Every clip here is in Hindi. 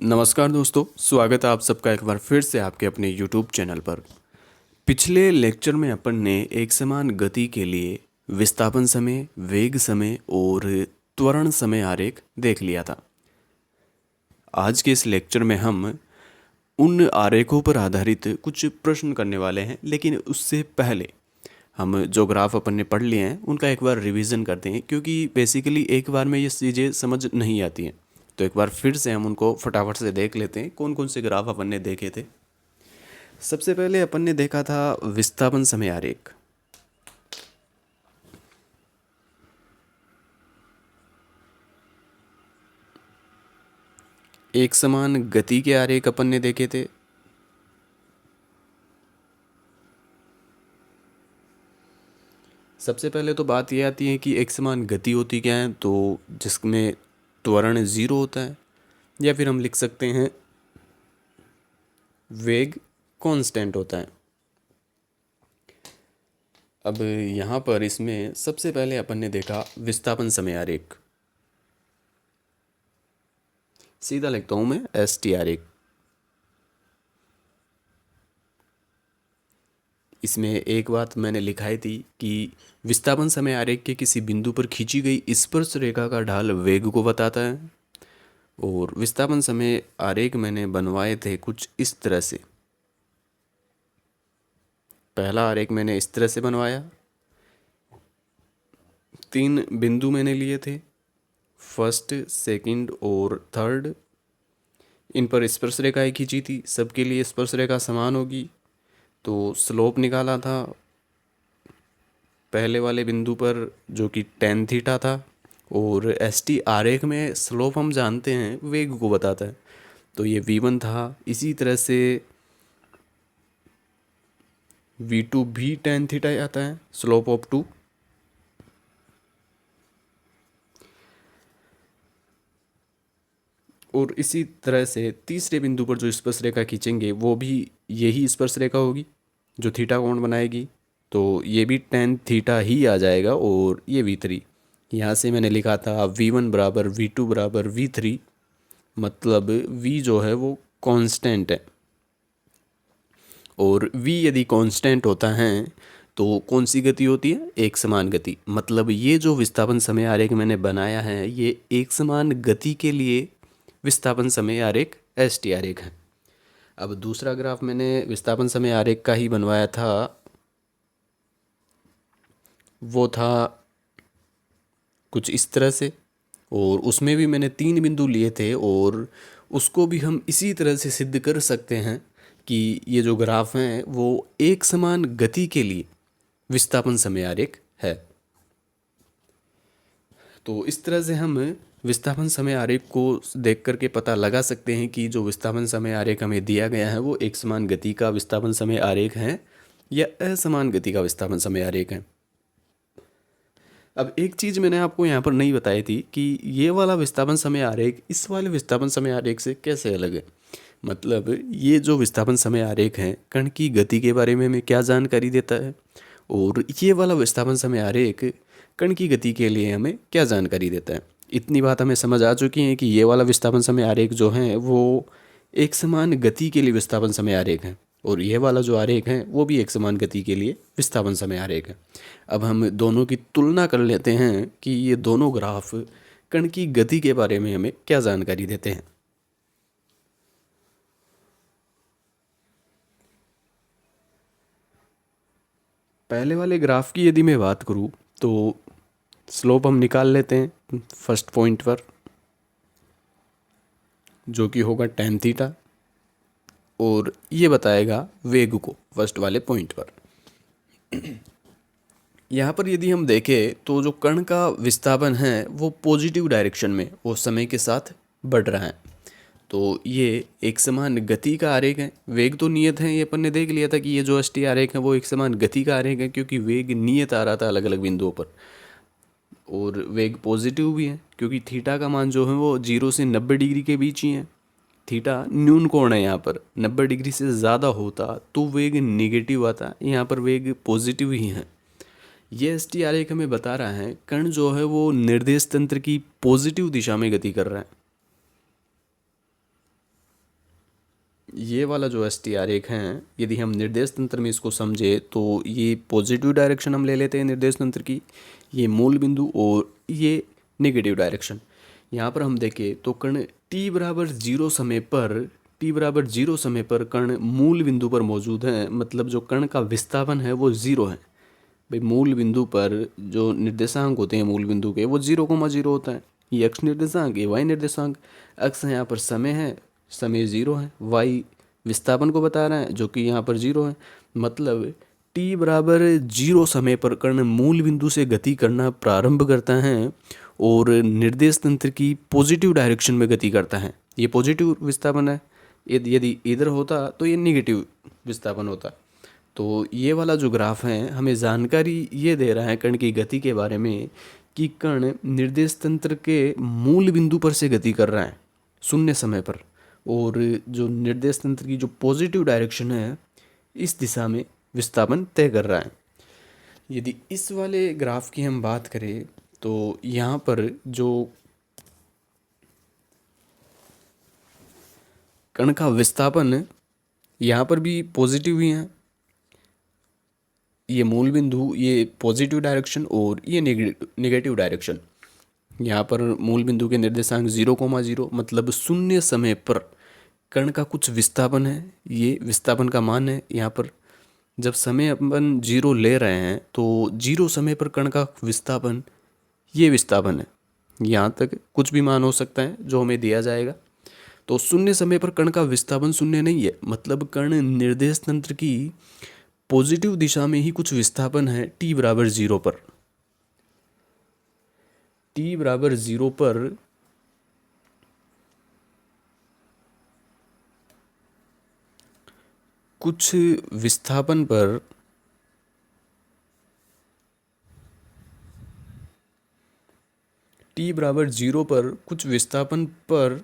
नमस्कार दोस्तों, स्वागत है आप सबका एक बार फिर से आपके अपने यूट्यूब चैनल पर। पिछले लेक्चर में अपन ने एक समान गति के लिए विस्थापन समय, वेग समय और त्वरण समय आरेख देख लिया था। आज के इस लेक्चर में हम उन आरेखों पर आधारित कुछ प्रश्न करने वाले हैं, लेकिन उससे पहले हम जो ग्राफ अपन ने पढ़ लिए हैं उनका एक बार रिवीजन करते हैं, क्योंकि बेसिकली एक बार में ये चीज़ें समझ नहीं आती हैं। तो एक बार फिर से हम उनको फटाफट से देख लेते हैं कौन कौन से ग्राफ अपन ने देखे थे। सबसे पहले अपन ने देखा था विस्थापन समय आरेख। एक समान गति के आरेख अपन ने देखे थे। सबसे पहले तो बात यह आती है कि एक समान गति होती क्या है, तो जिसमें त्वरण ज़ीरो होता है, या फिर हम लिख सकते हैं वेग कांस्टेंट होता है। अब यहाँ पर इसमें सबसे पहले अपन ने देखा विस्थापन समय आरेख। सीधा लिखता हूँ मैं ST आरेख। इसमें एक बात मैंने लिखाई थी कि विस्थापन समय आरेख के किसी बिंदु पर खींची गई स्पर्श रेखा का ढाल वेग को बताता है। और विस्थापन समय आरेख मैंने बनवाए थे कुछ इस तरह से। पहला आरेख मैंने इस तरह से बनवाया। 3 बिंदु मैंने लिए थे, फर्स्ट, सेकंड और थर्ड। इन पर स्पर्श रेखाएं खींची थी, सबके लिए स्पर्श रेखा समान होगी। तो स्लोप निकाला था पहले वाले बिंदु पर, जो कि tan थीटा था। और ST आरेख में स्लोप हम जानते हैं वेग को बताता है, तो ये V1 था। इसी तरह से V2 भी tan थीटा आता है, स्लोप ऑफ 2। और इसी तरह से तीसरे बिंदु पर जो स्पर्श रेखा खींचेंगे वो भी यही स्पर्श रेखा होगी जो थीटा कोण बनाएगी। तो ये भी tan थीटा ही आ जाएगा। और ये V3, यहाँ से मैंने लिखा था V1 बराबर V2 बराबर V3, मतलब V जो है वो कांस्टेंट है। और V यदि कांस्टेंट होता है तो कौन सी गति होती है? एक समान गति। मतलब ये जो विस्थापन समय आरेख मैंने बनाया है ये एक समान गति के लिए विस्थापन समय आरेख ST आरेख है। अब दूसरा ग्राफ मैंने विस्थापन समय आरेख का ही बनवाया था, वो था कुछ इस तरह से। और उसमें भी मैंने 3 बिंदु लिए थे, और उसको भी हम इसी तरह से सिद्ध कर सकते हैं कि ये जो ग्राफ हैं वो एक समान गति के लिए विस्थापन समय आरेख है। तो इस तरह से हम विस्थापन समय आरेख को देख करके पता लगा सकते हैं कि जो विस्थापन समय आरेख हमें दिया गया है वो एक समान गति का विस्थापन समय आरेख है या असमान गति का विस्थापन समय आरेख है। अब एक चीज़ मैंने आपको यहाँ पर नहीं बताई थी कि ये वाला विस्थापन समय आरेख इस वाले विस्थापन समय आरेख से कैसे अलग है। मतलब ये जो विस्थापन समय आरेख है कण की गति के बारे में हमें क्या जानकारी देता है, और ये वाला विस्थापन समय आरेख कण की गति के लिए हमें क्या जानकारी देता है। इतनी बात हमें समझ आ चुकी है कि ये वाला विस्थापन समय आरेख जो है वो एक समान गति के लिए विस्थापन समय आरेख है, और यह वाला जो आरेख है वो भी एक समान गति के लिए विस्थापन समय आरेख है। अब हम दोनों की तुलना कर लेते हैं कि ये दोनों ग्राफ कण की गति के बारे में हमें क्या जानकारी देते हैं। पहले वाले ग्राफ की यदि मैं बात करूँ तो स्लोप हम निकाल लेते हैं फर्स्ट पॉइंट पर, जो कि होगा tan थीटा, और ये बताएगा वेग को फर्स्ट वाले पॉइंट पर। यहाँ पर यदि हम देखें तो जो कण का विस्थापन है वो पॉजिटिव डायरेक्शन में वो समय के साथ बढ़ रहा है। तो ये एक समान गति का आरेख है। वेग तो नियत है, ये अपन ने देख लिया था कि ये जो ST आरेख है वो एक समान गति का आरेख है, क्योंकि वेग नियत आ रहा था अलग अलग बिंदुओं पर। और वेग पॉजिटिव भी है क्योंकि थीटा का मान जो है वो 0 से 90 डिग्री के बीच ही है। थीटा न्यून कोण है, यहाँ पर 90 डिग्री से ज़्यादा होता तो वेग निगेटिव आता, यहाँ पर वेग पॉजिटिव ही है। ये ST आरेख हमें बता रहा है कण जो है वो निर्देश तंत्र की पॉजिटिव दिशा में गति कर रहा है। ये वाला जो एस टी आरेख हैं, यदि हम निर्देश तंत्र में इसको समझे तो ये पॉजिटिव डायरेक्शन हम ले लेते हैं निर्देश तंत्र की, ये मूल बिंदु, और ये नेगेटिव डायरेक्शन। यहाँ पर हम देखें तो कण t बराबर जीरो समय पर कण मूल बिंदु पर मौजूद है, मतलब जो कण का विस्थापन है वो ज़ीरो है। भाई मूल बिंदु पर जो निर्देशांक होते हैं मूल बिंदु के, वो 0,0 होता है। ये एक्स निर्देशांक, ये वाई निर्देशांक। एक्स यहाँ पर समय है, समय 0 है। वाई विस्थापन को बता रहा है जो कि यहाँ पर 0 है। मतलब t बराबर 0 समय पर कण मूल बिंदु से गति करना प्रारंभ करता है और निर्देश तंत्र की पॉजिटिव डायरेक्शन में गति करता है। ये पॉजिटिव विस्थापन है। यदि इधर होता तो ये नेगेटिव विस्थापन होता। तो ये वाला जो ग्राफ है हमें जानकारी ये दे रहा है कण की गति के बारे में कि कण निर्देश तंत्र के मूल बिंदु पर से गति कर रहा है शून्य समय पर, और जो निर्देश तंत्र की जो पॉजिटिव डायरेक्शन है इस दिशा में विस्थापन तय कर रहा है। यदि इस वाले ग्राफ की हम बात करें तो यहाँ पर जो कण का विस्थापन यहाँ पर भी पॉजिटिव ही है। ये मूल बिंदु, ये पॉजिटिव डायरेक्शन और ये नेगेटिव डायरेक्शन। यहाँ पर मूल बिंदु के निर्देशांक 0,0 मतलब शून्य समय पर कण का कुछ विस्थापन है, ये विस्थापन का मान है। यहाँ पर जब समय अपन 0 ले रहे हैं तो 0 समय पर कण का विस्थापन, ये विस्थापन है। यहाँ तक कुछ भी मान हो सकता है जो हमें दिया जाएगा। तो शून्य समय पर कण का विस्थापन शून्य नहीं है, मतलब कण निर्देश तंत्र की पॉजिटिव दिशा में ही कुछ विस्थापन है t बराबर 0 पर। t बराबर 0 पर कुछ विस्थापन पर t बराबर 0 पर कुछ विस्थापन पर,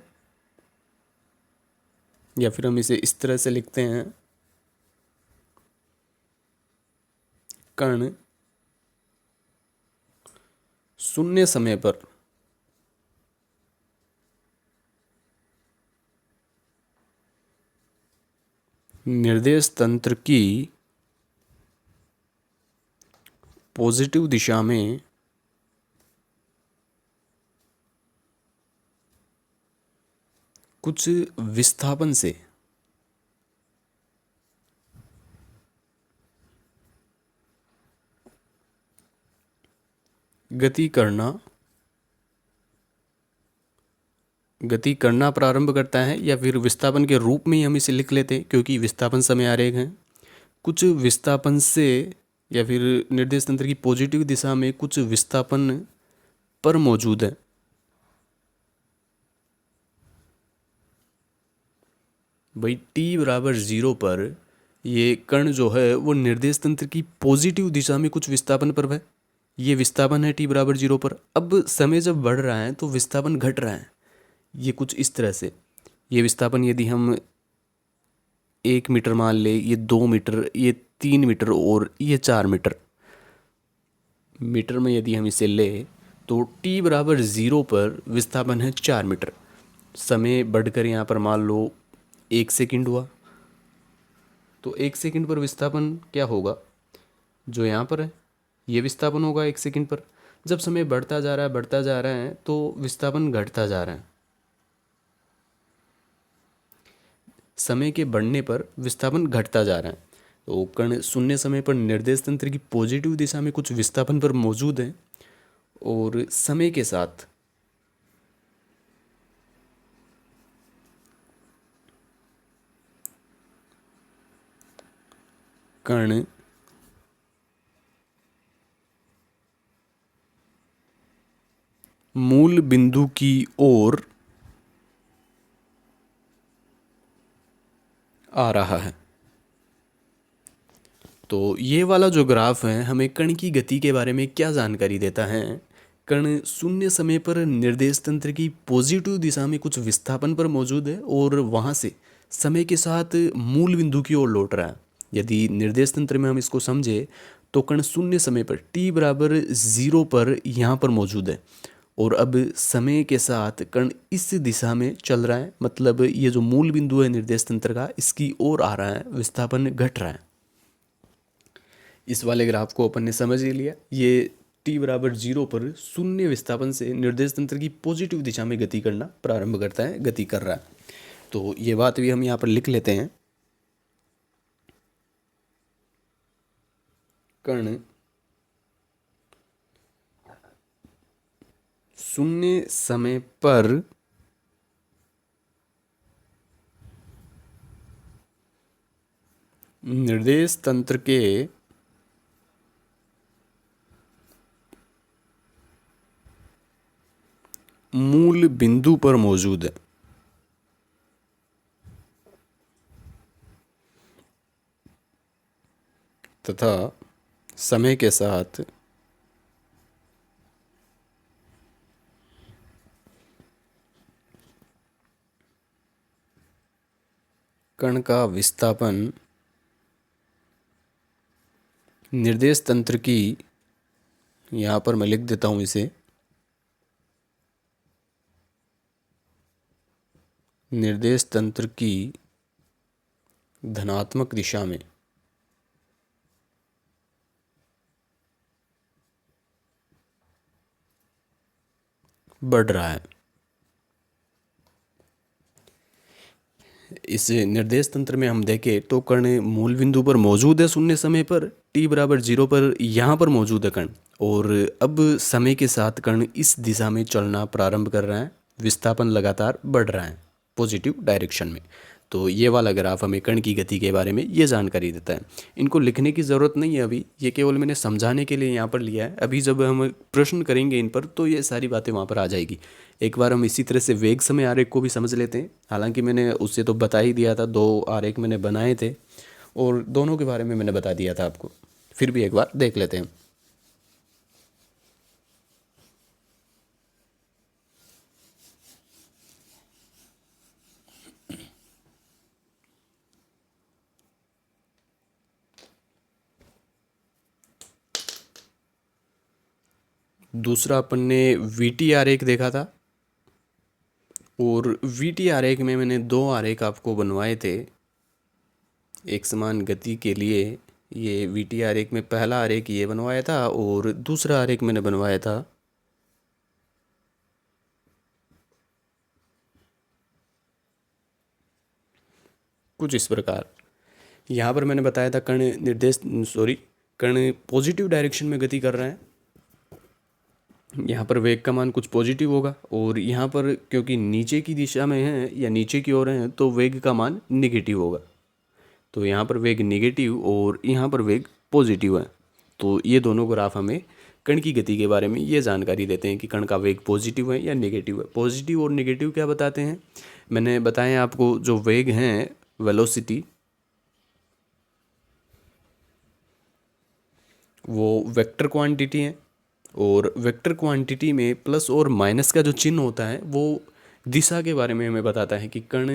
या फिर हम इसे इस तरह से लिखते हैं, कण शून्य समय पर निर्देश तंत्र की पॉजिटिव दिशा में कुछ विस्थापन से गति करना प्रारंभ करता है, या फिर विस्थापन के रूप में ही हम इसे लिख लेते हैं क्योंकि विस्थापन समय आरेख है। कुछ विस्थापन से, या फिर निर्देश तंत्र की पॉजिटिव दिशा में कुछ विस्थापन पर मौजूद है। भाई t बराबर 0 पर ये कण जो है वो निर्देश तंत्र की पॉजिटिव दिशा में कुछ विस्थापन पर है। ये विस्थापन है t बराबर 0 पर। अब समय जब बढ़ रहा है तो विस्थापन घट रहा है, ये कुछ इस तरह से। ये विस्थापन यदि हम 1 मीटर मान ले, ये 2 मीटर, ये 3 मीटर और ये 4 मीटर, मीटर में यदि हम इसे ले तो t बराबर 0 पर विस्थापन है 4 मीटर। समय बढ़कर यहाँ पर मान लो 1 सेकंड हुआ, तो 1 सेकंड पर विस्थापन क्या होगा, जो यहाँ पर है ये विस्थापन होगा 1 सेकंड पर। जब समय बढ़ता जा रहा है तो विस्थापन घटता जा रहा है। समय के बढ़ने पर विस्थापन घटता जा रहा है। तो कण शून्य समय पर निर्देश तंत्र की पॉजिटिव दिशा में कुछ विस्थापन पर मौजूद है, और समय के साथ कण मूल बिंदु की ओर आ रहा है। तो ये वाला जो ग्राफ है हमें कण की गति के बारे में क्या जानकारी देता है। कण शून्य समय पर निर्देश तंत्र की पॉजिटिव दिशा में कुछ विस्थापन पर मौजूद है और वहाँ से समय के साथ मूल बिंदु की ओर लौट रहा है। यदि निर्देश तंत्र में हम इसको समझे तो कण शून्य समय पर t बराबर 0 पर यहाँ पर मौजूद है, और अब समय के साथ कण इस दिशा में चल रहा है, मतलब ये जो मूल बिंदु है निर्देश तंत्र का, इसकी ओर आ रहा है, विस्थापन घट रहा है। इस वाले ग्राफ को अपन ने समझ ही लिया। ये t बराबर 0 पर शून्य विस्थापन से निर्देश तंत्र की पॉजिटिव दिशा में गति करना प्रारंभ करता है, गति कर रहा है। तो ये बात भी हम यहाँ पर लिख लेते हैं। कण शून्य समय पर निर्देश तंत्र के मूल बिंदु पर मौजूद है, तथा समय के साथ कण का विस्थापन निर्देश तंत्र की, यहाँ पर मैं लिख देता हूँ इसे, निर्देश तंत्र की धनात्मक दिशा में बढ़ रहा है। इस निर्देश तंत्र में हम देखें तो कण मूल बिंदु पर मौजूद है शून्य समय पर, t बराबर 0 पर यहाँ पर मौजूद है कण, और अब समय के साथ कण इस दिशा में चलना प्रारंभ कर रहा है, विस्थापन लगातार बढ़ रहा है पॉजिटिव डायरेक्शन में। तो ये वाला ग्राफ हमें कण की गति के बारे में ये जानकारी देता है। इनको लिखने की ज़रूरत नहीं है अभी, ये केवल मैंने समझाने के लिए यहाँ पर लिया है। अभी जब हम प्रश्न करेंगे इन पर तो ये सारी बातें वहाँ पर आ जाएगी। एक बार हम इसी तरह से वेग समय आरेख को भी समझ लेते हैं। हालांकि मैंने उससे तो बता ही दिया था, 2 आरेख मैंने बनाए थे और दोनों के बारे में मैंने बता दिया था आपको, फिर भी एक बार देख लेते हैं। दूसरा अपन ने वीटी आरेख देखा था, और वीटी आरेख में मैंने 2 आरेख आपको बनवाए थे एक समान गति के लिए। ये वीटी आरेख में पहला आरेख ये बनवाया था और दूसरा आरेख मैंने बनवाया था कुछ इस प्रकार। यहाँ पर मैंने बताया था कण पॉजिटिव डायरेक्शन में गति कर रहा है। यहाँ पर वेग का मान कुछ पॉजिटिव होगा, और यहाँ पर क्योंकि नीचे की दिशा में है या नीचे की ओर है तो वेग का मान निगेटिव होगा। तो यहाँ पर वेग निगेटिव और यहाँ पर वेग पॉजिटिव है। तो ये दोनों ग्राफ हमें कण की गति के बारे में ये जानकारी देते हैं कि कण का वेग पॉजिटिव है या नेगेटिव है। पॉजिटिव और नेगेटिव क्या बताते हैं, मैंने बताया आपको, जो वेग हैं वेलोसिटी, वो वेक्टर क्वांटिटी है, और वेक्टर क्वांटिटी में प्लस और माइनस का जो चिन्ह होता है वो दिशा के बारे में हमें बताता है कि कण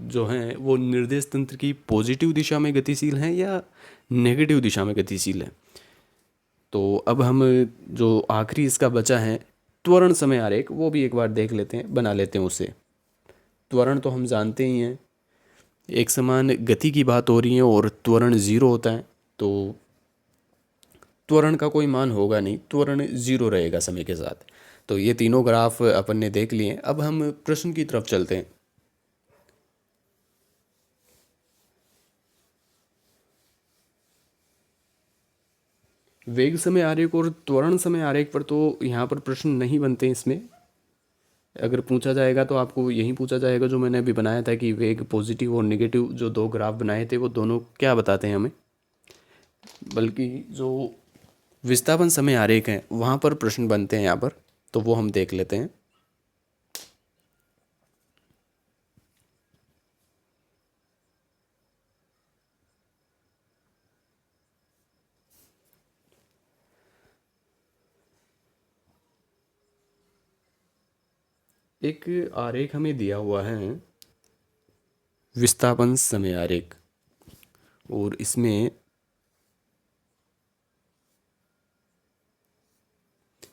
जो हैं वो निर्देश तंत्र की पॉजिटिव दिशा में गतिशील हैं या नेगेटिव दिशा में गतिशील हैं। तो अब हम जो आखिरी इसका बचा है त्वरण समय आरेख, वो भी एक बार देख लेते हैं, बना लेते हैं उसे। त्वरण तो हम जानते ही हैं, एक समान गति की बात हो रही है और त्वरण 0 होता है, तो त्वरण का कोई मान होगा नहीं, त्वरण 0 रहेगा समय के साथ। तो ये तीनों ग्राफ अपन ने देख लिए। अब हम प्रश्न की तरफ चलते हैं। वेग समय आरेख और त्वरण समय आरेख पर तो यहाँ पर प्रश्न नहीं बनते इसमें। अगर पूछा जाएगा तो आपको यही पूछा जाएगा जो मैंने अभी बनाया था कि वेग पॉजिटिव और नेगेटिव जो 2 ग्राफ बनाए थे वो दोनों क्या बताते हैं हमें। बल्कि जो विस्थापन समय आरेख हैं वहाँ पर प्रश्न बनते हैं यहाँ पर, तो वो हम देख लेते हैं। एक आरेख हमें दिया हुआ है विस्थापन समय आरेख, और इसमें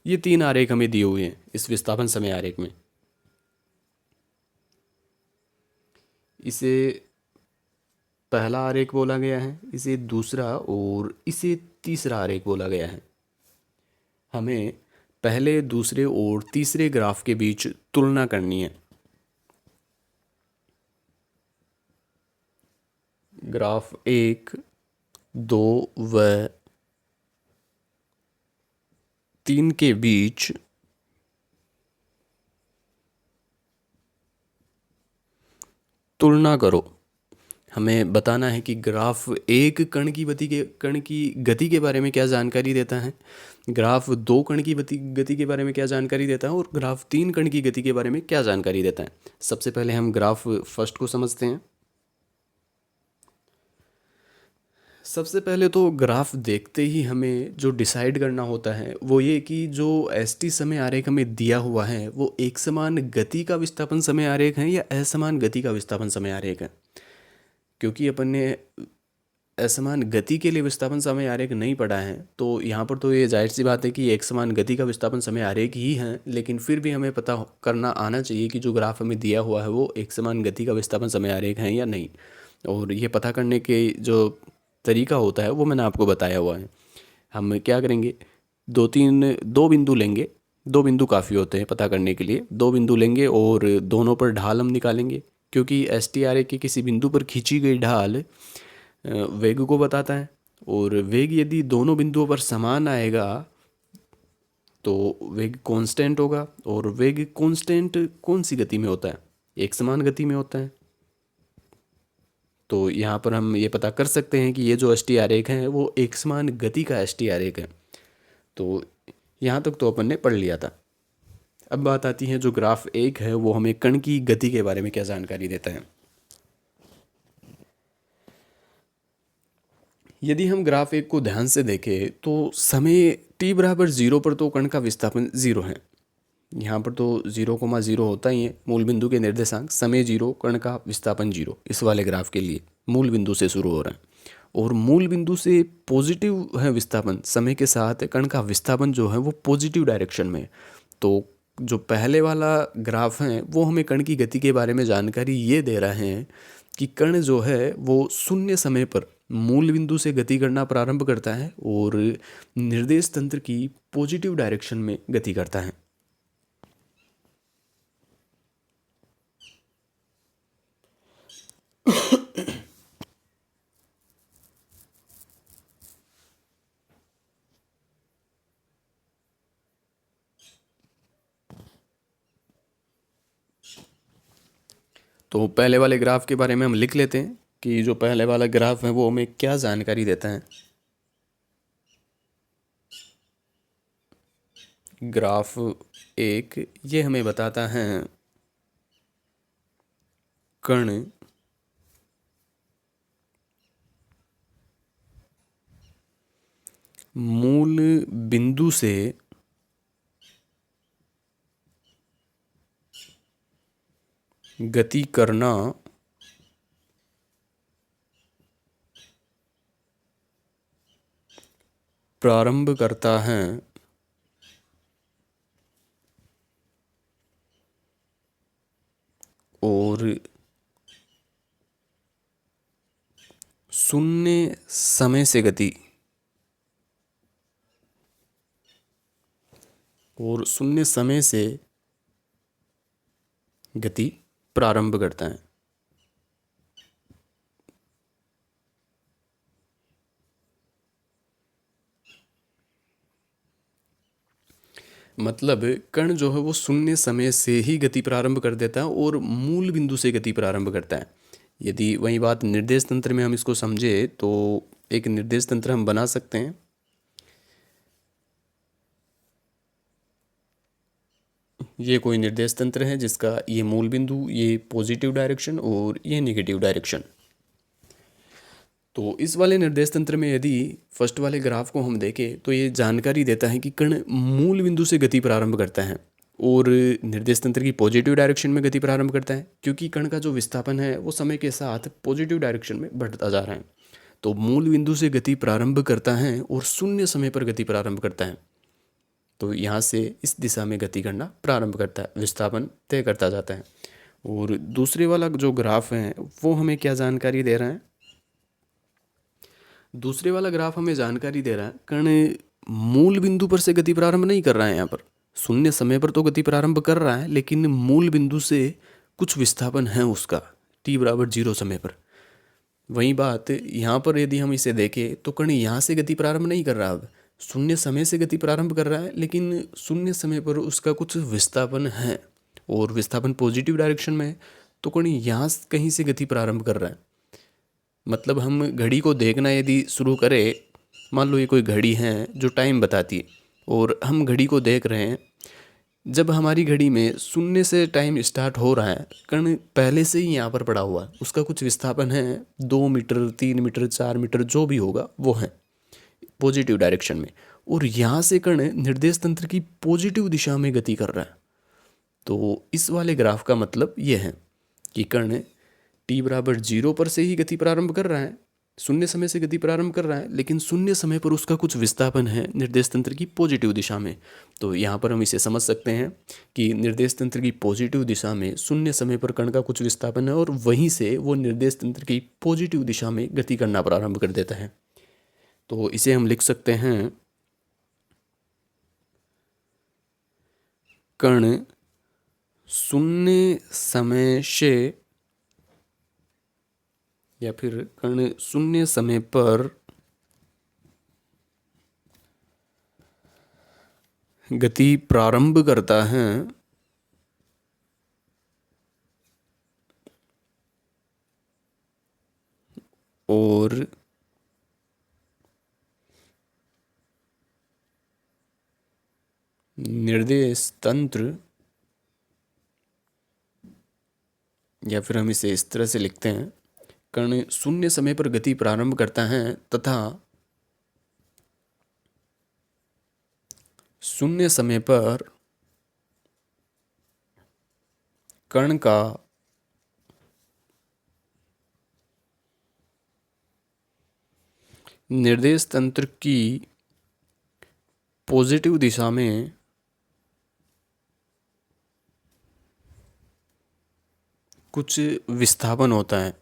ये 3 आरेख हमें दिए हुए हैं इस विस्थापन समय आरेख में। इसे पहला आरेख बोला गया है, इसे दूसरा और इसे तीसरा आरेख बोला गया है। हमें पहले, दूसरे और तीसरे ग्राफ के बीच तुलना करनी है। ग्राफ 1, 2 व 3 के बीच तुलना करो। हमें बताना है कि ग्राफ 1 कण की गति के बारे में क्या जानकारी देता है, ग्राफ 2 कण की गति के बारे में क्या जानकारी देता है और ग्राफ 3 कण की गति के बारे में क्या जानकारी देता है। सबसे पहले हम ग्राफ फर्स्ट को समझते हैं। सबसे पहले तो ग्राफ देखते ही हमें जो डिसाइड करना होता है वो ये कि जो एसटी समय आरेख हमें दिया हुआ है वो एक समान गति का विस्थापन समय आरेख है या असमान गति का विस्थापन समय आरेख है। क्योंकि अपन ने असमान गति के लिए विस्थापन समय आरेख नहीं पढ़ा है, तो यहाँ पर तो ये जाहिर सी बात है कि एक समान गति का विस्थापन समय आरेख ही है, लेकिन फिर भी हमें पता करना आना चाहिए कि जो ग्राफ हमें दिया हुआ है वो एक समान गति का विस्थापन समय आरेख है या नहीं। और ये पता करने के जो तरीका होता है वो मैंने आपको बताया हुआ है। हम क्या करेंगे, दो बिंदु लेंगे। 2 बिंदु काफ़ी होते हैं पता करने के लिए। 2 बिंदु लेंगे और दोनों पर ढाल हम निकालेंगे, क्योंकि एस टी आर ए के किसी बिंदु पर खींची गई ढाल वेग को बताता है, और वेग यदि दोनों बिंदुओं पर समान आएगा तो वेग कांस्टेंट होगा। और वेग कांस्टेंट कौन सी गति में होता है, एक समान गति में होता है। तो यहाँ पर हम ये पता कर सकते हैं कि ये जो एस टी आरेख है वो एक समान गति का एस टी आरेख है। तो यहाँ तक तो अपन ने पढ़ लिया था। अब बात आती है जो ग्राफ 1 है वो हमें कण की गति के बारे में क्या जानकारी देता है। यदि हम ग्राफ 1 को ध्यान से देखें तो समय t बराबर 0 पर तो कण का विस्थापन 0 है। यहाँ पर तो 0,0 होता ही है मूल बिंदु के निर्देशांक। समय 0, कण का विस्थापन 0 इस वाले ग्राफ के लिए मूल बिंदु से शुरू हो रहा है। और मूल बिंदु से पॉजिटिव है विस्थापन, समय के साथ कण का विस्थापन जो है वो पॉजिटिव डायरेक्शन में है। तो जो पहले वाला ग्राफ है वो हमें कण की गति के बारे में जानकारी ये दे रहे हैं कि कण जो है वो शून्य समय पर मूल बिंदु से गति करना प्रारंभ करता है और निर्देश तंत्र की पॉजिटिव डायरेक्शन में गति करता है। तो पहले वाले ग्राफ के बारे में हम लिख लेते हैं कि जो पहले वाला ग्राफ है वो हमें क्या जानकारी देता है। ग्राफ 1 ये हमें बताता है कण मूल बिंदु से गति करना प्रारंभ करता है और शून्य समय से गति प्रारंभ करता है। मतलब कण जो है वो शून्य समय से ही गति प्रारंभ कर देता है और मूल बिंदु से गति प्रारंभ करता है। यदि वही बात निर्देश तंत्र में हम इसको समझे तो एक निर्देश तंत्र हम बना सकते हैं। ये कोई निर्देश तंत्र है जिसका ये मूल बिंदु, ये पॉजिटिव डायरेक्शन और ये नेगेटिव डायरेक्शन। तो इस वाले निर्देश तंत्र में यदि फर्स्ट वाले ग्राफ को हम देखें तो ये जानकारी देता है कि कण मूल बिंदु से गति प्रारंभ करता है और निर्देश तंत्र की पॉजिटिव डायरेक्शन में गति प्रारंभ करता है, क्योंकि कण का जो विस्थापन है वो समय के साथ पॉजिटिव डायरेक्शन में बढ़ता जा रहा है। तो मूल बिंदु से गति प्रारंभ करता है और शून्य समय पर गति प्रारंभ करता है। तो यहाँ से इस दिशा में गति करना प्रारंभ करता है, विस्थापन तय करता जाता है। और दूसरे वाला जो ग्राफ है वो हमें क्या जानकारी दे रहा है? दूसरे वाला ग्राफ हमें जानकारी दे रहा है कण मूल बिंदु पर से गति प्रारंभ नहीं कर रहा है। यहाँ पर शून्य समय पर तो गति प्रारंभ कर रहा है, लेकिन मूल बिंदु से कुछ विस्थापन है उसका t=0 समय पर। वही बात यहाँ पर यदि हम इसे देखें तो कण यहाँ से गति प्रारंभ नहीं कर रहा, अब शून्य समय से गति प्रारंभ कर रहा है, लेकिन शून्य समय पर उसका कुछ विस्थापन है और विस्थापन पॉजिटिव डायरेक्शन में है, तो कण यहाँ कहीं से गति प्रारंभ कर रहा है। मतलब हम घड़ी को देखना यदि शुरू करें, मान लो ये कोई घड़ी है जो टाइम बताती है और हम घड़ी को देख रहे हैं, जब हमारी घड़ी में शून्य से टाइम स्टार्ट हो रहा है, कण पहले से ही यहाँ पर पड़ा हुआ है, उसका कुछ विस्थापन है 2 मीटर 3 मीटर 4 मीटर जो भी होगा वो है पॉजिटिव डायरेक्शन में, और यहाँ से कण निर्देश तंत्र की पॉजिटिव दिशा में गति कर रहा है। तो इस वाले ग्राफ का मतलब ये है कि कण t=0 पर से ही गति प्रारंभ कर रहा है, शून्य समय से गति प्रारंभ कर रहा है, लेकिन शून्य समय पर उसका कुछ विस्थापन है निर्देश तंत्र की पॉजिटिव दिशा में। तो यहाँ पर हम इसे समझ सकते हैं कि निर्देश तंत्र की पॉजिटिव दिशा में शून्य समय पर कण का कुछ विस्थापन है और वहीं से वो निर्देश तंत्र की पॉजिटिव दिशा में गति करना प्रारंभ कर देता है। तो इसे हम लिख सकते हैं कण शून्य समय से या फिर कण शून्य समय पर गति प्रारंभ करता है और निर्देश तंत्र, या फिर हम इसे इस तरह से लिखते हैं, कण शून्य समय पर गति प्रारंभ करता है तथा शून्य समय पर कण का निर्देश तंत्र की पॉजिटिव दिशा में कुछ विस्थापन होता है।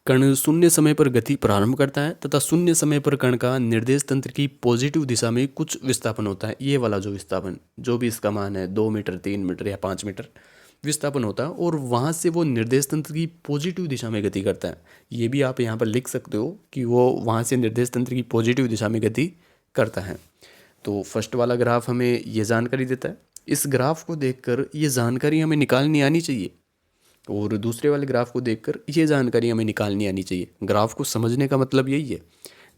कण शून्य समय पर गति प्रारंभ करता है तथा शून्य समय पर कण का निर्देश तंत्र की पॉजिटिव दिशा में कुछ विस्थापन होता है। ये वाला जो विस्थापन, जो भी इसका मान है 2 मीटर 3 मीटर या 5 मीटर विस्थापन होता है, और वहाँ से वो निर्देश तंत्र की पॉजिटिव दिशा में गति करता है। ये भी आप यहाँ पर लिख सकते हो कि वो वहाँ से निर्देश तंत्र की पॉजिटिव दिशा में गति करता है। तो फर्स्ट वाला ग्राफ हमें ये जानकारी देता है। इस ग्राफ को देखकर ये जानकारी हमें निकालनी आनी चाहिए, और दूसरे वाले ग्राफ को देखकर ये जानकारी हमें निकालनी आनी चाहिए। ग्राफ को समझने का मतलब यही है।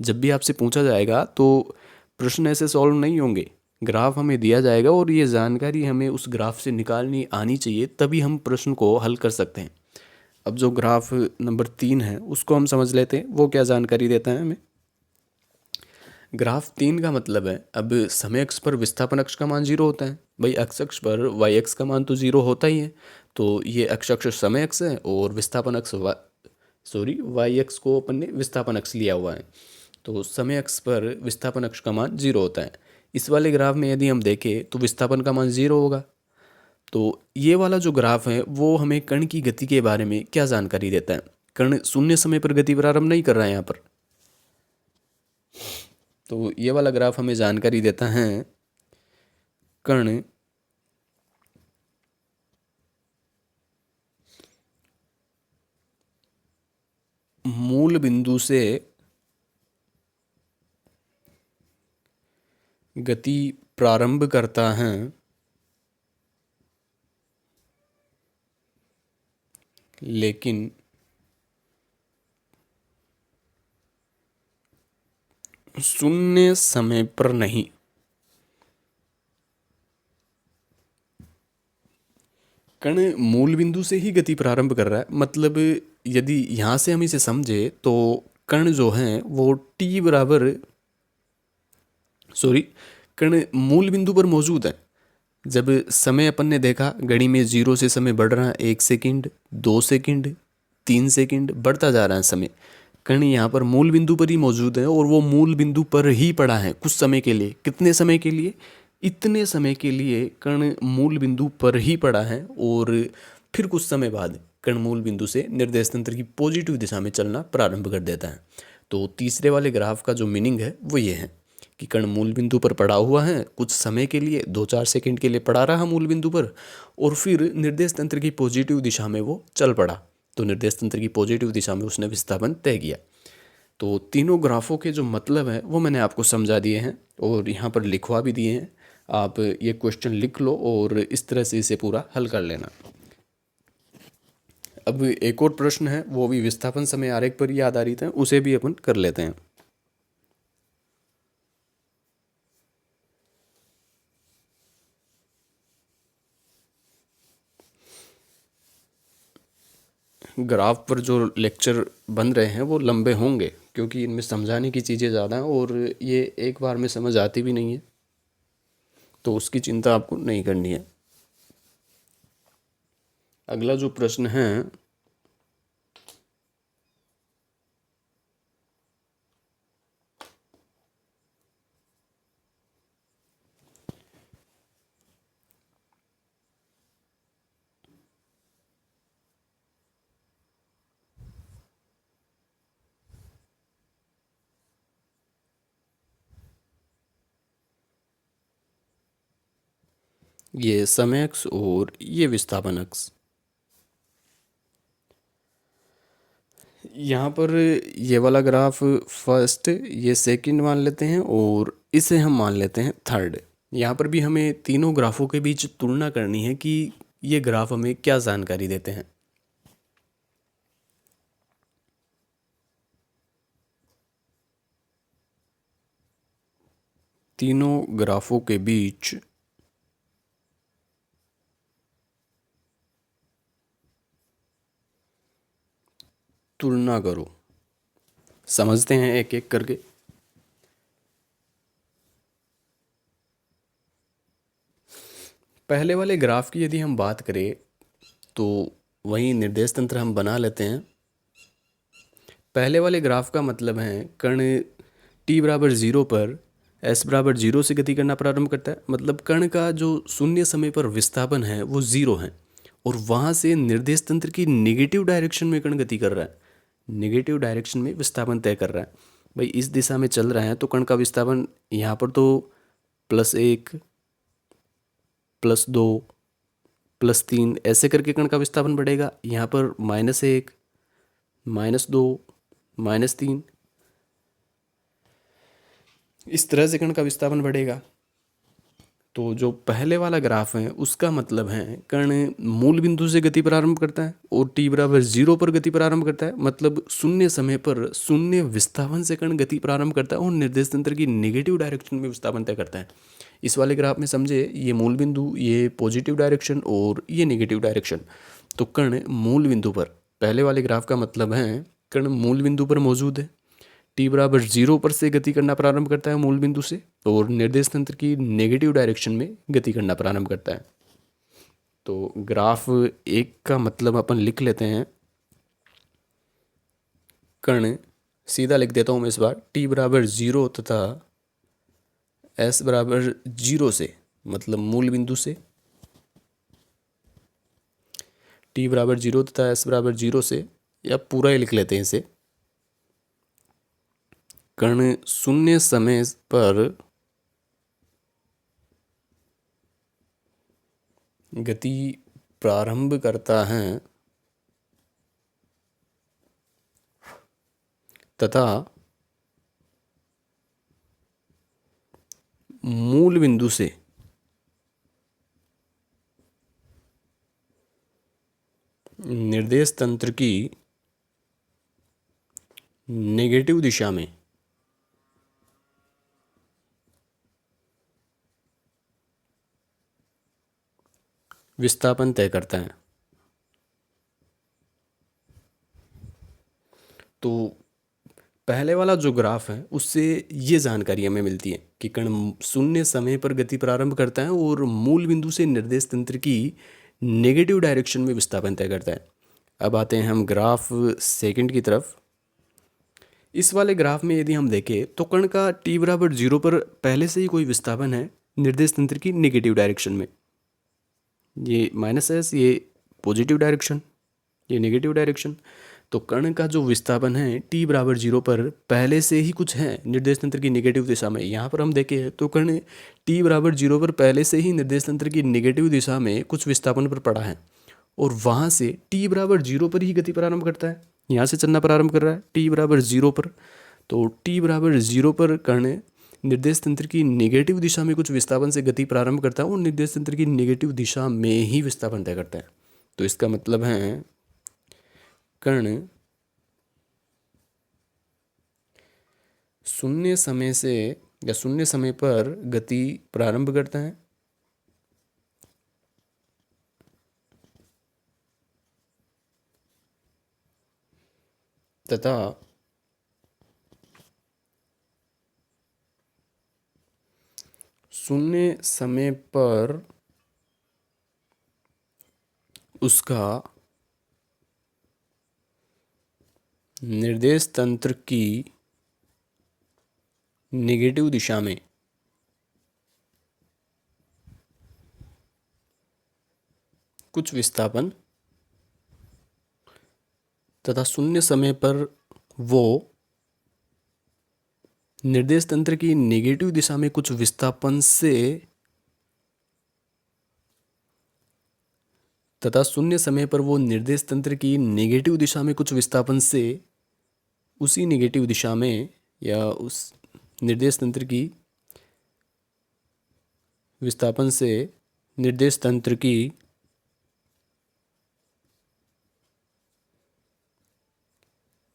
जब भी आपसे पूछा जाएगा तो प्रश्न ऐसे सॉल्व नहीं होंगे, ग्राफ हमें दिया जाएगा और ये जानकारी हमें उस ग्राफ से निकालनी आनी चाहिए, तभी हम प्रश्न को हल कर सकते हैं। अब जो ग्राफ नंबर 3 है उसको हम समझ लेते हैं, वो क्या जानकारी देता है हमें। ग्राफ 3 का मतलब है, अब समय अक्ष पर विस्थापन अक्ष का मान 0 होता है, भाई x अक्ष पर y अक्ष का मान तो 0 होता ही है। तो ये x अक्ष समय अक्ष है और विस्थापन अक्ष y अक्ष को अपन ने विस्थापन अक्ष लिया हुआ है, तो समय अक्ष पर विस्थापन अक्ष का मान 0 होता है। इस वाले ग्राफ में यदि हम देखें तो विस्थापन का मान 0 होगा। तो ये वाला जो ग्राफ है वो हमें कण की गति के बारे में क्या जानकारी देता है। कण शून्य समय पर गति प्रारंभ नहीं कर रहा है यहाँ पर, तो ये वाला ग्राफ हमें जानकारी देता है कण मूल बिंदु से गति प्रारंभ करता है लेकिन शून्य समय पर नहीं। कण मूल बिंदु से ही गति प्रारंभ कर रहा है, मतलब यदि यहाँ से हम इसे समझे तो कण जो है वो कण मूल बिंदु पर मौजूद है। जब समय अपन ने देखा घड़ी में 0 से समय बढ़ रहा है, 1 सेकंड 2 सेकंड 3 सेकंड बढ़ता जा रहा है समय, कण यहाँ पर मूल बिंदु पर ही मौजूद है और वो मूल बिंदु पर ही पड़ा है कुछ समय के लिए। कितने समय के लिए? इतने समय के लिए कण मूल बिंदु पर ही पड़ा है और फिर कुछ समय बाद कण मूल बिंदु से निर्देश तंत्र की पॉजिटिव दिशा में चलना प्रारंभ कर देता है। तो तीसरे वाले ग्राफ का जो मीनिंग है वो ये है कि कण मूल बिंदु पर पड़ा हुआ है कुछ समय के लिए, 2-4 सेकंड के लिए पड़ा रहा मूल बिंदु पर और फिर निर्देश तंत्र की पॉजिटिव दिशा में वो चल पड़ा। तो निर्देश तंत्र की पॉजिटिव दिशा में उसने विस्थापन तय किया। तो तीनों ग्राफों के जो मतलब है वो मैंने आपको समझा दिए हैं और यहाँ पर लिखवा भी दिए हैं। आप ये क्वेश्चन लिख लो और इस तरह से इसे पूरा हल कर लेना। अब एक और प्रश्न है, वो भी विस्थापन समय आरेख पर ही आधारित है, उसे भी अपन कर लेते हैं। ग्राफ पर जो लेक्चर बन रहे हैं वो लंबे होंगे क्योंकि इनमें समझाने की चीज़ें ज़्यादा हैं और ये एक बार में समझ आती भी नहीं है, तो उसकी चिंता आपको नहीं करनी है। अगला जो प्रश्न है, ये समय अक्ष और ये विस्थापन अक्ष। यहाँ पर ये वाला ग्राफ फर्स्ट, ये सेकंड मान लेते हैं और इसे हम मान लेते हैं थर्ड। यहाँ पर भी हमें तीनों ग्राफों के बीच तुलना करनी है कि ये ग्राफ हमें क्या जानकारी देते हैं। तीनों ग्राफों के बीच तुलना करो। समझते हैं एक एक करके। पहले वाले ग्राफ की यदि हम बात करें तो वही निर्देश तंत्र हम बना लेते हैं। पहले वाले ग्राफ का मतलब है कण t बराबर 0 पर s बराबर 0 से गति करना प्रारंभ करता है। मतलब कण का जो शून्य समय पर विस्थापन है वो 0 है और वहाँ से निर्देश तंत्र की नेगेटिव डायरेक्शन में कण गति कर रहा है, नेगेटिव डायरेक्शन में विस्थापन तय कर रहा है। भाई इस दिशा में चल रहा है तो कण का विस्थापन यहाँ पर तो +1 +2 +3 ऐसे करके कण का विस्थापन बढ़ेगा। यहाँ पर -1 -2 -3 इस तरह से कण का विस्थापन बढ़ेगा। तो जो पहले वाला ग्राफ है उसका मतलब है कण मूल बिंदु से गति प्रारंभ करता है और t बराबर 0 पर गति प्रारंभ करता है। मतलब शून्य समय पर शून्य विस्थापन से कण गति प्रारंभ करता है और निर्देश तंत्र की नेगेटिव डायरेक्शन में विस्थापन तय करता है। इस वाले ग्राफ में समझे, ये मूल बिंदु, ये पॉजिटिव डायरेक्शन और ये नेगेटिव डायरेक्शन। तो कण मूल बिंदु पर, पहले वाले ग्राफ का मतलब है कण मूल बिंदु पर मौजूद है, t बराबर 0 पर से गति करना प्रारंभ करता है मूल बिंदु से और निर्देश तंत्र की नेगेटिव डायरेक्शन में गति करना प्रारंभ करता है। तो ग्राफ एक का मतलब अपन लिख लेते हैं, कण सीधा लिख देता हूँ मैं इस बार, t बराबर 0 तथा s बराबर 0 से, मतलब मूल बिंदु से t बराबर 0 तथा s बराबर 0 से, या पूरा ही लिख लेते हैं इसे, कण शून्य समय पर गति प्रारंभ करता है तथा मूल बिंदु से निर्देश तंत्र की नेगेटिव दिशा में विस्थापन तय करता है। तो पहले वाला जो ग्राफ है उससे ये जानकारी हमें मिलती है कि कण शून्य समय पर गति प्रारंभ करता है और मूल बिंदु से निर्देश तंत्र की नेगेटिव डायरेक्शन में विस्थापन तय करता है। अब आते हैं हम ग्राफ सेकंड की तरफ। इस वाले ग्राफ में यदि हम देखें तो कण का टी बराबर 0 पर पहले से ही कोई विस्थापन है निर्देश तंत्र की नेगेटिव डायरेक्शन में। ये -s, ये पॉजिटिव डायरेक्शन, ये नेगेटिव डायरेक्शन। तो कण का जो विस्थापन है टी बराबर 0 पर पहले से ही कुछ है निर्देश तंत्र की नेगेटिव दिशा में। यहाँ पर हम देखें तो कण टी बराबर 0 पर पहले से ही निर्देश तंत्र की नेगेटिव दिशा में कुछ विस्थापन पर पड़ा है और वहाँ से टी बराबर 0 पर ही गति प्रारंभ करता है। यहाँ से चलना प्रारंभ कर रहा है टी बराबर 0 पर। तो टी बराबर 0 पर कण निर्देश तंत्र की नेगेटिव दिशा में कुछ विस्थापन से गति प्रारंभ करता है और निर्देश तंत्र की नेगेटिव दिशा में ही विस्थापन तय करता है। तो इसका मतलब है कण शून्य समय से या शून्य समय पर गति प्रारंभ करता है तथा शून्य समय पर उसका निर्देश तंत्र की नेगेटिव दिशा में कुछ विस्थापन तथा शून्य समय पर वो निर्देश तंत्र की नेगेटिव दिशा में कुछ विस्थापन से तथा शून्य समय पर वो निर्देश तंत्र की नेगेटिव दिशा में कुछ विस्थापन से उसी नेगेटिव दिशा में या उस निर्देश तंत्र की विस्थापन से निर्देश तंत्र की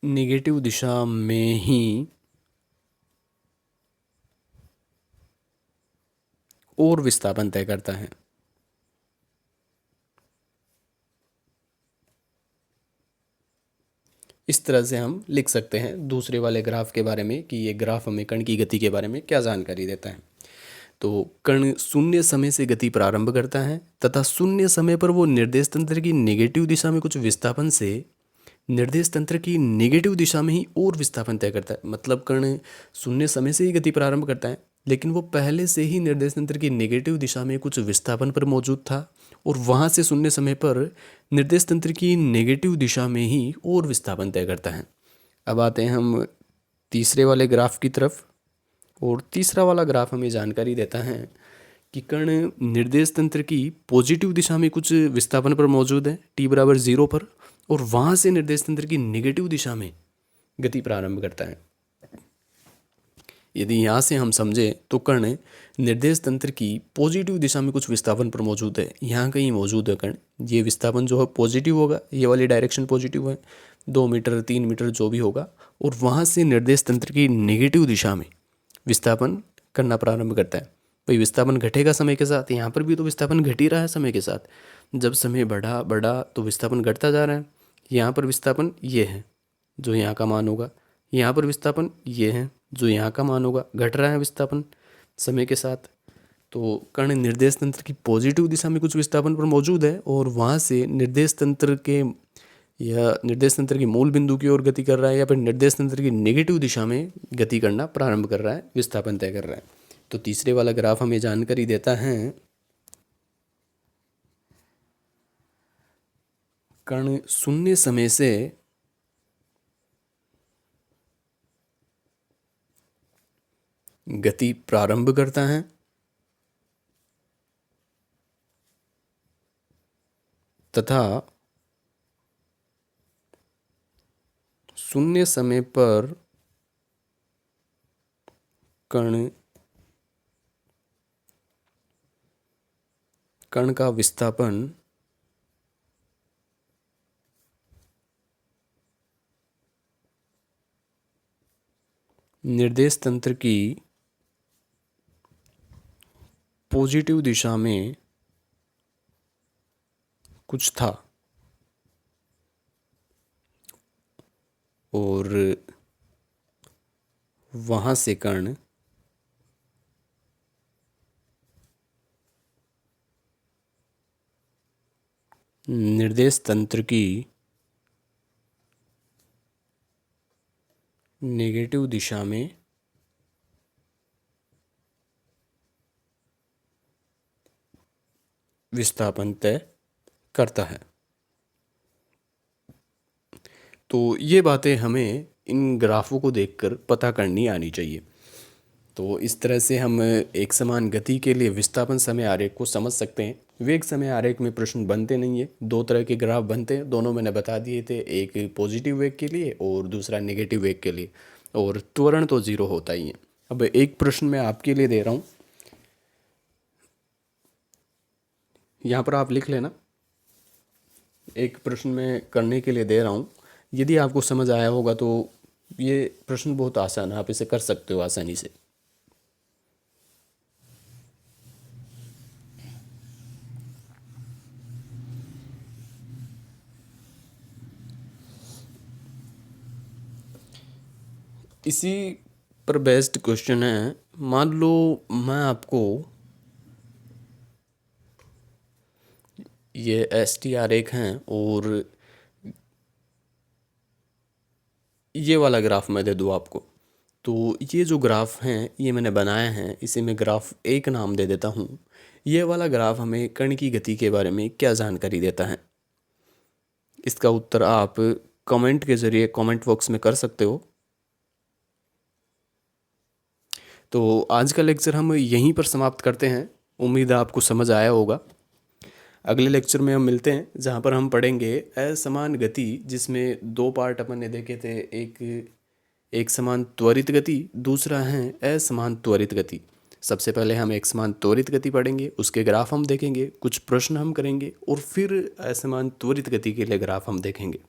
नेगेटिव दिशा में ही और विस्थापन तय करता है। इस तरह से हम लिख सकते हैं दूसरे वाले ग्राफ के बारे में कि ये ग्राफ हमें कण की गति के बारे में क्या जानकारी देता है। तो कण शून्य समय से गति प्रारंभ करता है तथा शून्य समय पर वो निर्देश तंत्र की नेगेटिव दिशा में कुछ विस्थापन से निर्देश तंत्र की नेगेटिव दिशा में ही और विस्थापन तय करता है। मतलब कण शून्य समय से ही गति प्रारंभ करता है लेकिन वो पहले से ही निर्देश तंत्र की नेगेटिव दिशा में कुछ विस्थापन पर मौजूद था और वहाँ से शून्य समय पर निर्देश तंत्र की नेगेटिव दिशा में ही और विस्थापन तय करता है। अब आते हैं हम तीसरे वाले ग्राफ की तरफ और तीसरा वाला ग्राफ हमें जानकारी देता है कि कण निर्देश तंत्र की पॉजिटिव दिशा में कुछ विस्थापन पर मौजूद है टी बराबर 0 पर और वहाँ से निर्देश तंत्र की नेगेटिव दिशा में गति प्रारंभ करता है। यदि यहाँ से हम समझें तो कण निर्देश तंत्र की पॉजिटिव दिशा में कुछ विस्थापन पर मौजूद है, यहाँ कहीं मौजूद है कण। ये विस्थापन जो है पॉजिटिव होगा, ये वाली डायरेक्शन पॉजिटिव है, 2 मीटर 3 मीटर जो भी होगा, और वहाँ से निर्देश तंत्र की नेगेटिव दिशा में विस्थापन करना प्रारंभ करता है। भाई विस्थापन घटेगा समय के साथ, यहाँ पर भी तो विस्थापन घट ही रहा है समय के साथ। जब समय बढ़ा बढ़ा तो विस्थापन घटता जा रहा है। यहाँ पर विस्थापन ये है जो यहाँ का मान होगा, यहाँ पर विस्थापन ये है जो यहाँ का मान होगा। घट रहा है विस्थापन समय के साथ। तो कण निर्देश तंत्र की पॉजिटिव दिशा में कुछ विस्थापन पर मौजूद है और वहाँ से निर्देश तंत्र के या निर्देश तंत्र की मूल बिंदु की ओर गति कर रहा है या फिर निर्देश तंत्र की नेगेटिव दिशा में गति करना प्रारंभ कर रहा है, विस्थापन तय कर रहा है। तो तीसरे वाला ग्राफ हमें जानकारी देता है कण शून्य समय से गति प्रारंभ करता है तथा शून्य समय पर कण का विस्थापन निर्देश तंत्र की पॉजिटिव दिशा में कुछ था और वहाँ से कण निर्देश तंत्र की नेगेटिव दिशा में विस्थापन तय करता है। तो ये बातें हमें इन ग्राफों को देखकर पता करनी आनी चाहिए। तो इस तरह से हम एक समान गति के लिए विस्थापन समय आरेख को समझ सकते हैं। वेग समय आरेख में प्रश्न बनते नहीं है, दो तरह के ग्राफ बनते हैं, दोनों मैंने बता दिए थे, एक पॉजिटिव वेग के लिए और दूसरा नेगेटिव वेग के लिए, और त्वरण तो जीरो होता ही है। अब एक प्रश्न मैं आपके लिए दे रहा हूँ, यहाँ पर आप लिख लेना। एक प्रश्न मैं करने के लिए दे रहा हूँ, यदि आपको समझ आया होगा तो ये प्रश्न बहुत आसान है, आप इसे कर सकते हो आसानी से। इसी पर बेस्ड क्वेश्चन है। मान लो मैं आपको ये एस टी आरेख हैं और ये वाला ग्राफ मैं दे दूँ आपको, तो ये जो ग्राफ हैं ये मैंने बनाए हैं, इसे मैं ग्राफ एक नाम दे देता हूँ। ये वाला ग्राफ हमें कण की गति के बारे में क्या जानकारी देता है? इसका उत्तर आप कमेंट के ज़रिए कमेंट बॉक्स में कर सकते हो। तो आज का लेक्चर हम यहीं पर समाप्त करते हैं। उम्मीद है आपको समझ आया होगा। अगले लेक्चर में हम मिलते हैं, जहाँ पर हम पढ़ेंगे असमान गति, जिसमें दो पार्ट अपन ने देखे थे। एक समान त्वरित गति, दूसरा है असमान त्वरित गति। सबसे पहले हम एक समान त्वरित गति पढ़ेंगे, उसके ग्राफ हम देखेंगे, कुछ प्रश्न हम करेंगे और फिर असमान त्वरित गति के लिए ग्राफ हम देखेंगे।